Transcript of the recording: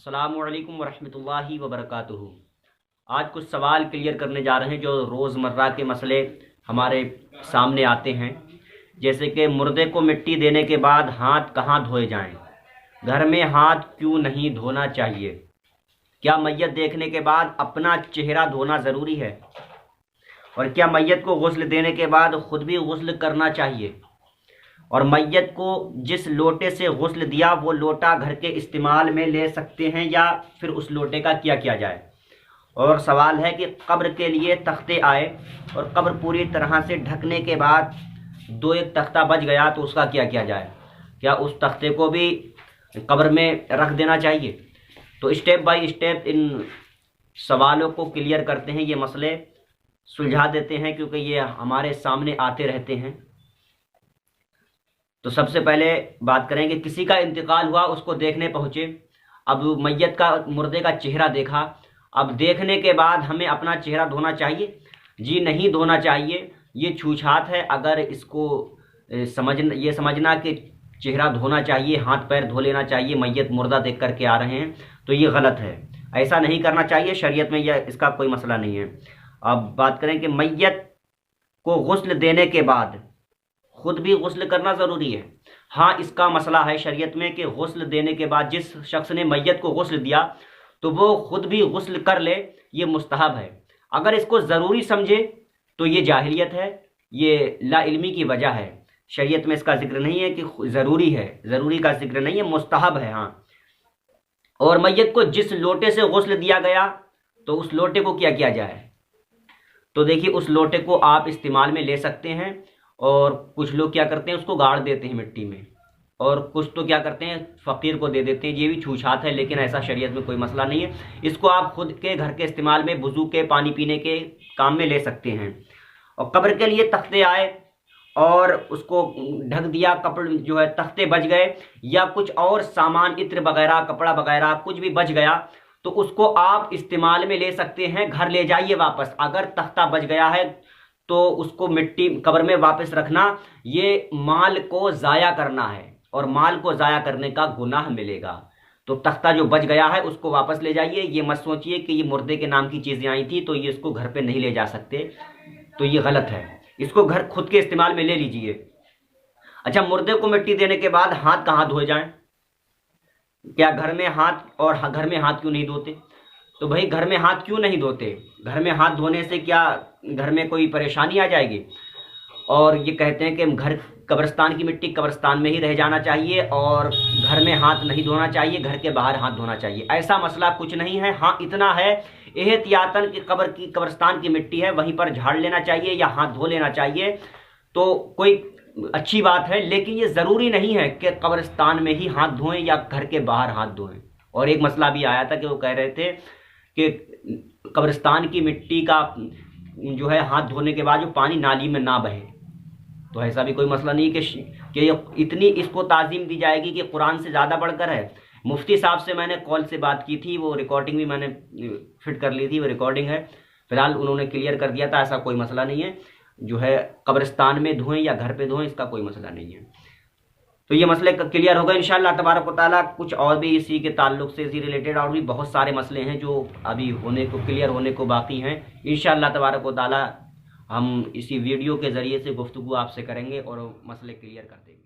अस्सलामु अलैकुम वरहमतुल्लाहि वबरकातुहू। आज कुछ सवाल क्लियर करने जा रहे हैं जो रोज़मर्रा के मसले हमारे सामने आते हैं। जैसे कि मुर्दे को मिट्टी देने के बाद हाथ कहाँ धोए जाएं, घर में हाथ क्यों नहीं धोना चाहिए, क्या मैयत देखने के बाद अपना चेहरा धोना ज़रूरी है, और क्या मैयत को गुस्ल देने के बाद ख़ुद भी गुस्ल करना चाहिए, और मैयत को जिस लोटे से गुस्ल दिया वो लोटा घर के इस्तेमाल में ले सकते हैं या फिर उस लोटे का क्या किया जाए। और सवाल है कि कब्र के लिए तख्ते आए और कब्र पूरी तरह से ढकने के बाद दो एक तख्ता बच गया तो उसका क्या किया जाए, क्या उस तख्ते को भी कब्र में रख देना चाहिए। तो स्टेप बाय स्टेप इन सवालों को क्लियर करते हैं, ये मसले सुलझा देते हैं क्योंकि ये हमारे सामने आते रहते हैं। तो सबसे पहले बात करेंगे, किसी का इंतकाल हुआ, उसको देखने पहुँचे, अब मैयत का मुर्दे का चेहरा देखा, अब देखने के बाद हमें अपना चेहरा धोना चाहिए? जी नहीं धोना चाहिए, ये छूछात है। अगर इसको समझना कि चेहरा धोना चाहिए, हाथ पैर धो लेना चाहिए मैयत मुर्दा देख करके आ रहे हैं, तो ये गलत है, ऐसा नहीं करना चाहिए। शरीयत में यह इसका कोई मसला नहीं है। अब बात करें कि मैयत को गुस्ल देने के बाद खुद भी गुस्ल करना ज़रूरी है। हाँ, इसका मसला है शरीयत में कि गुस्ल देने के बाद जिस शख्स ने मैयत को गुस्ल दिया तो वो खुद भी गुस्ल कर ले, ये मुस्तहब है। अगर इसको ज़रूरी समझे तो ये जाहिलियत है, ये लाइल्मी की वजह है। शरीयत में इसका जिक्र नहीं है कि ज़रूरी है, ज़रूरी का जिक्र नहीं है, मुस्तहब है। हाँ, और मैयत को जिस लोटे से गुस्ल दिया गया तो उस लोटे को क्या किया जाए। तो देखिए, उस लोटे को आप इस्तेमाल में ले सकते हैं, और कुछ लोग क्या करते हैं उसको गाड़ देते हैं मिट्टी में, और कुछ तो क्या करते हैं फ़कीर को दे देते हैं। ये भी छूछात है, लेकिन ऐसा शरीयत में कोई मसला नहीं है। इसको आप खुद के घर के इस्तेमाल में, वुज़ू के, पानी पीने के काम में ले सकते हैं। और कब्र के लिए तख्ते आए और उसको ढक दिया, कपड़ जो है तख्ते बच गए, या कुछ और सामान इत्र वगैरह, कपड़ा वगैरह कुछ भी बच गया, तो उसको आप इस्तेमाल में ले सकते हैं। घर ले जाइए वापस। अगर तख्ता बच गया है तो उसको मिट्टी कब्र में वापस रखना, ये माल को ज़ाया करना है, और माल को ज़ाया करने का गुनाह मिलेगा। तो तख्ता जो बच गया है उसको वापस ले जाइए। ये मत सोचिए कि ये मुर्दे के नाम की चीज़ें आई थी तो ये इसको घर पे नहीं ले जा सकते, तो ये गलत है। इसको घर खुद के इस्तेमाल में ले लीजिए। अच्छा, मुर्दे को मिट्टी देने के बाद हाथ कहाँ धोए जाएं, क्या घर में हाथ, और घर में हाथ क्यों नहीं धोते? तो भाई, घर में हाथ क्यों नहीं धोते? घर में हाथ धोने से क्या घर में कोई परेशानी आ जाएगी? और ये कहते हैं कि घर कब्रिस्तान की मिट्टी कब्रिस्तान में ही रह जाना चाहिए और घर में हाथ नहीं धोना चाहिए, घर के बाहर हाथ धोना चाहिए। ऐसा मसला कुछ नहीं है। हाँ, इतना है एहतियातन कि कब्रिस्तान की मिट्टी है वहीं पर झाड़ लेना चाहिए या हाथ धो लेना चाहिए, तो कोई अच्छी बात है। लेकिन ये ज़रूरी नहीं है कि कब्रिस्तान में ही हाथ धोएं या घर के बाहर हाथ धोएं। और एक मसला भी आया था कि वो कह रहे थे कि कब्रिस्तान की मिट्टी का जो है हाथ धोने के बाद जो पानी नाली में ना बहे, तो ऐसा भी कोई मसला नहीं कि इतनी इसको ताज़ीम दी जाएगी कि कुरान से ज़्यादा बढ़कर है। मुफ्ती साहब से मैंने कॉल से बात की थी, वो रिकॉर्डिंग भी मैंने फिट कर ली थी, वो रिकॉर्डिंग है, फिलहाल उन्होंने क्लियर कर दिया था, ऐसा कोई मसला नहीं है। जो है कब्रिस्तान में धोएं या घर पे धोएं, इसका कोई मसला नहीं है। तो ये मसले क्लियर हो गए इंशाअल्लाह तबारक व तआला। कुछ और भी इसी के ताल्लुक से, इसी रिलेटेड और भी बहुत सारे मसले हैं जो अभी होने को, क्लियर होने को बाकी हैं। इंशाअल्लाह तबारक व तआला हम इसी वीडियो के ज़रिए से गुफ्तगू आपसे करेंगे और मसले क्लियर कर देंगे।